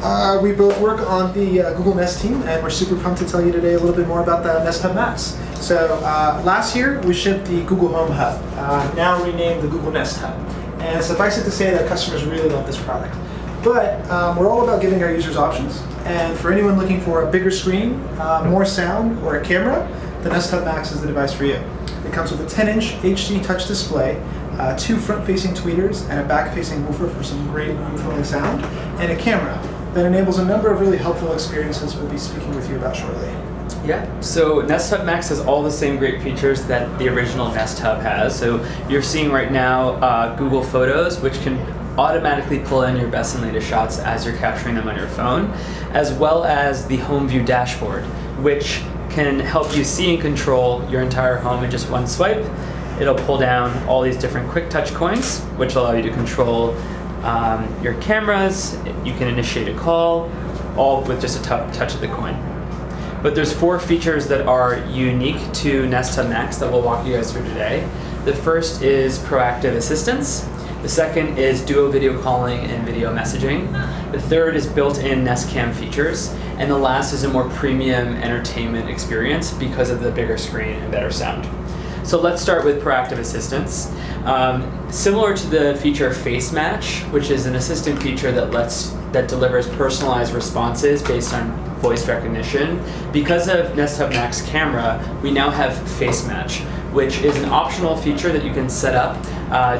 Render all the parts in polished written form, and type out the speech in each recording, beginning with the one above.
We both work on the Google Nest team, and we're super pumped to tell you today a little bit more about the Nest Hub Max. So last year we shipped the Google Home Hub, now renamed the Google Nest Hub. And suffice it to say that customers really love this product. But we're all about giving our users options. And for anyone looking for a bigger screen, more sound, or a camera, the Nest Hub Max is the device for you. It comes with a 10-inch HD touch display, 2 front-facing tweeters, and a back-facing woofer for some great room-filling sound, and a camera that enables a number of really helpful experiences we'll be speaking with you about shortly. Yeah, so Nest Hub Max has all the same great features that the original Nest Hub has. So you're seeing right now Google Photos, which can automatically pull in your best and latest shots as you're capturing them on your phone, as well as the Home View dashboard, which can help you see and control your entire home in just one swipe. It'll pull down all these different quick touch coins, which allow you to control your cameras. You can initiate a call, all with just a touch of the coin. But there's 4 features that are unique to Nest Hub Max that we'll walk you guys through today. The first is proactive assistance. The second is duo video calling and video messaging. The third is built-in Nest Cam features. And the last is a more premium entertainment experience because of the bigger screen and better sound. So let's start with proactive assistance. Similar to the feature Face Match, which is an assistant feature that delivers personalized responses based on voice recognition. Because of Nest Hub Max camera, we now have Face Match, which is an optional feature that you can set up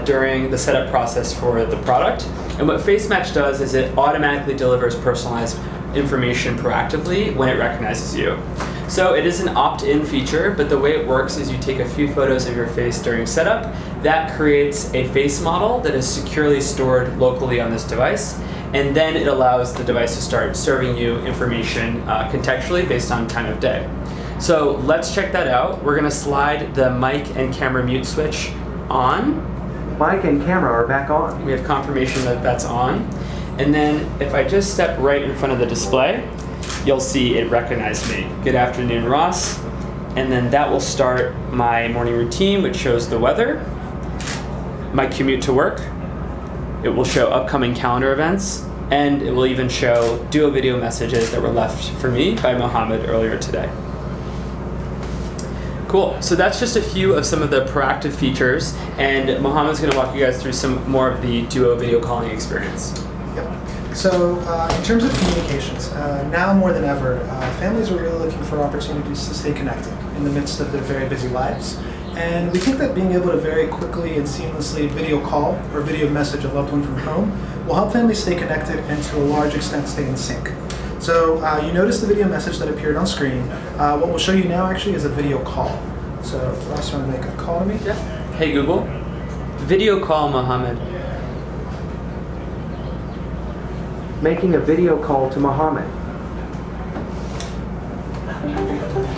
during the setup process for the product. And what Face Match does is it automatically delivers personalized information proactively when it recognizes you. So it is an opt-in feature, but the way it works is you take a few photos of your face during setup. That creates a face model that is securely stored locally on this device, and then it allows the device to start serving you information contextually based on time of day. So let's check that out. We're gonna slide the mic and camera mute switch on. Mic and camera are back on. We have confirmation that that's on. And then if I just step right in front of the display, you'll see it recognized me. Good afternoon, Ross. And then that will start my morning routine, which shows the weather, my commute to work. It will show upcoming calendar events, and it will even show duo video messages that were left for me by Mohammed earlier today. Cool, so that's just a few of some of the proactive features, and Mohammed's gonna walk you guys through some more of the duo video calling experience. Yep. So in terms of communications, now more than ever, families are really looking for opportunities to stay connected in the midst of their very busy lives. And we think that being able to very quickly and seamlessly video call or video message a loved one from home will help families stay connected and to a large extent stay in sync. So you notice the video message that appeared on screen. What we'll show you now actually is a video call. So Ross, you want to make a call to me? Yeah. Hey Google, video call Mohammed. Making a video call to Mohammed.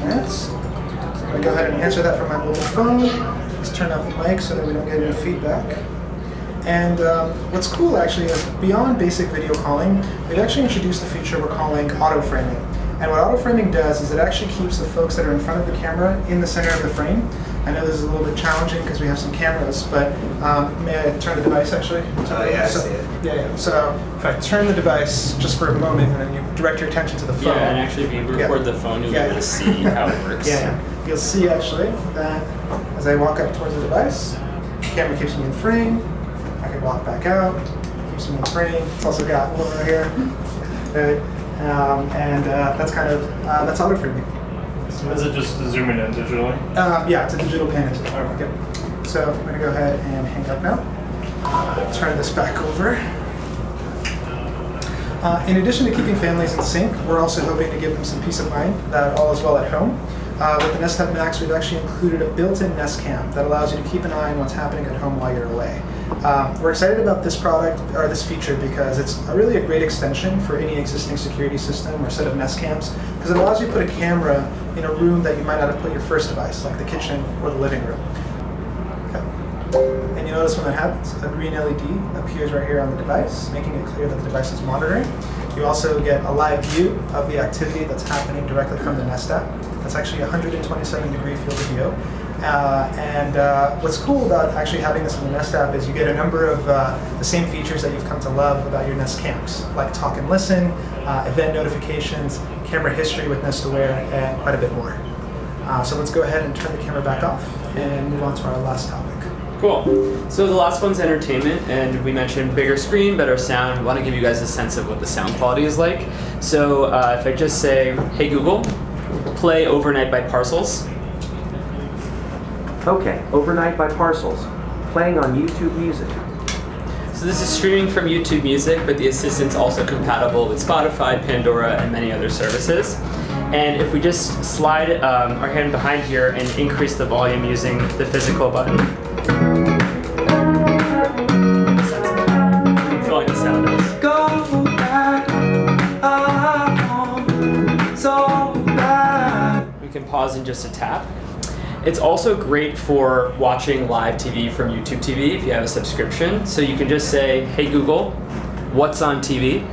Yes. So I'm going to go ahead and answer that from my mobile phone. Let's turn off the mic so that we don't get any feedback. And what's cool actually is beyond basic video calling, we've actually introduced a feature we're calling auto framing. And what auto framing does is it actually keeps the folks that are in front of the camera in the center of the frame. I know this is a little bit challenging because we have some cameras, but may I turn the device actually? Oh yeah, I see it. Yeah. So if I turn the device just for a moment and then you direct your attention to the phone. Yeah, and actually if you record the phone, you'll be able to see how it works. Yeah. You'll see actually that as I walk up towards the device, the camera keeps me in frame. I can walk back out, keeps me in frame. It's also got one right here. That's kind of, that's auto framing. Is it just zooming in digitally? Yeah, it's a digital pan. Okay. So I'm going to go ahead and hang up now. Turn this back over. In addition to keeping families in sync, we're also hoping to give them some peace of mind that all is well at home. With the Nest Hub Max, we've actually included a built-in Nest Cam that allows you to keep an eye on what's happening at home while you're away. We're excited about this product, or this feature, because it's really a great extension for any existing security system or set of Nest Cams, because it allows you to put a camera in a room that you might not have put your first device, like the kitchen or the living room. Okay. And you notice when that happens, a green LED appears right here on the device, making it clear that the device is monitoring. You also get a live view of the activity that's happening directly from the Nest app. That's actually a 127-degree field of view. What's cool about actually having this in the Nest app is you get a number of the same features that you've come to love about your Nest Camps, like talk and listen, event notifications, camera history with Nest Aware, and quite a bit more. So let's go ahead and turn the camera back off and move on to our last topic. Cool. So the last one's entertainment, and we mentioned bigger screen, better sound. We want to give you guys a sense of what the sound quality is like. So if I just say, hey Google, play Overnight by Parcels. Okay, Overnight by Parcels. Playing on YouTube Music. So this is streaming from YouTube Music, but the assistant's also compatible with Spotify, Pandora, and many other services. And if we just slide our hand behind here and increase the volume using the physical button, feeling the sound is. Go back, so bad. We can pause in just a tap. It's also great for watching live TV from YouTube TV if you have a subscription. So you can just say, hey Google, what's on TV?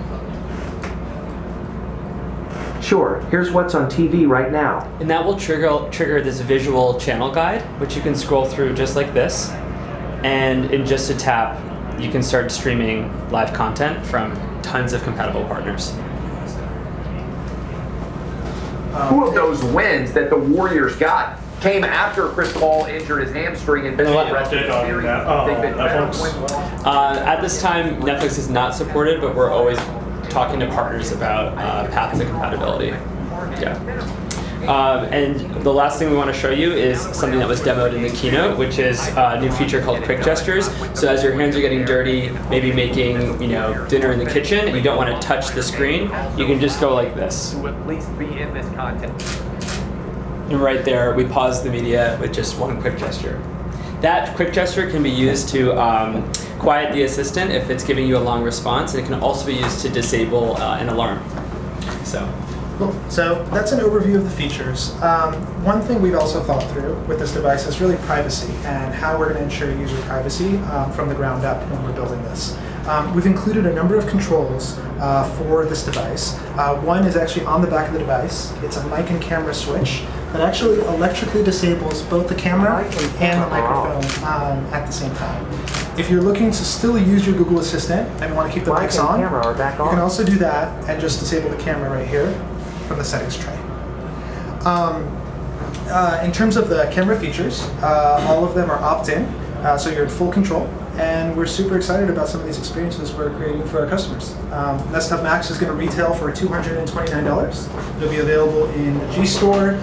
Sure, here's what's on TV right now. And that will trigger this visual channel guide, which you can scroll through just like this. And in just a tap, you can start streaming live content from tons of compatible partners. Two of those wins that the Warriors got came after Chris Paul injured his hamstring and missed the rest of the series. They've been better to win well. At this time, Netflix is not supported, but we're always talking to partners about paths to compatibility. Yeah. And the last thing we want to show you is something that was demoed in the keynote, which is a new feature called Quick Gestures. So as your hands are getting dirty, maybe making dinner in the kitchen, and you don't want to touch the screen, you can just go like this. To at least be in this content. And right there, we pause the media with just one quick gesture. That quick gesture can be used to quiet the assistant if it's giving you a long response, and it can also be used to disable an alarm. So. Cool. So that's an overview of the features. One thing we've also thought through with this device is really privacy and how we're going to ensure user privacy from the ground up when we're building this. We've included a number of controls for this device. One is actually on the back of the device. It's a mic and camera switch that actually electrically disables both the camera and the microphone at the same time. If you're looking to still use your Google Assistant and want to keep the mics on, you can also do that and just disable the camera right here from the settings tray. In terms of the camera features, all of them are opt-in, so you're in full control, and we're super excited about some of these experiences we're creating for our customers. Nest Hub Max is going to retail for $229. It'll be available in the G Store,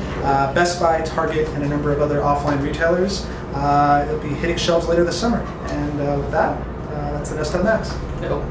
Best Buy, Target, and a number of other offline retailers. It'll be hitting shelves later this summer, and with that, that's the Nest Hub Max. Cool.